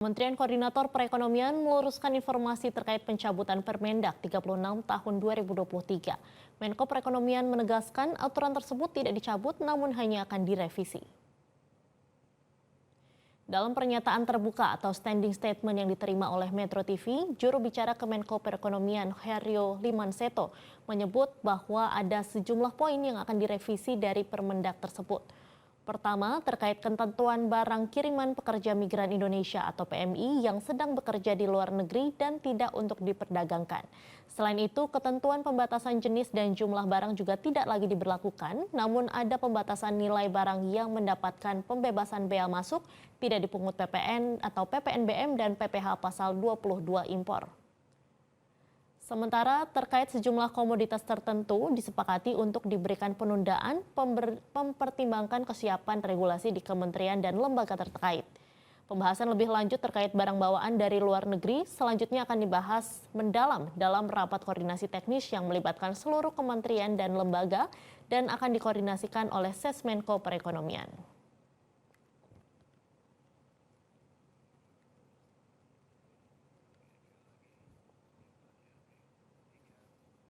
Kementerian Koordinator Perekonomian meluruskan informasi terkait pencabutan Permendak 36 tahun 2023. Menko Perekonomian menegaskan aturan tersebut tidak dicabut namun hanya akan direvisi. Dalam pernyataan terbuka atau standing statement yang diterima oleh Metro TV, juru bicara Kemenko Perekonomian Herio Limanseto menyebut bahwa ada sejumlah poin yang akan direvisi dari Permendak tersebut. Pertama, terkait ketentuan barang kiriman pekerja migran Indonesia atau PMI yang sedang bekerja di luar negeri dan tidak untuk diperdagangkan. Selain itu, ketentuan pembatasan jenis dan jumlah barang juga tidak lagi diberlakukan, namun ada pembatasan nilai barang yang mendapatkan pembebasan bea masuk, tidak dipungut PPN atau PPNBM dan PPh pasal 22 impor. Sementara terkait sejumlah komoditas tertentu disepakati untuk diberikan penundaan mempertimbangkan kesiapan regulasi di kementerian dan lembaga terkait. Pembahasan lebih lanjut terkait barang bawaan dari luar negeri selanjutnya akan dibahas mendalam dalam rapat koordinasi teknis yang melibatkan seluruh kementerian dan lembaga dan akan dikoordinasikan oleh Sesmenko Perekonomian.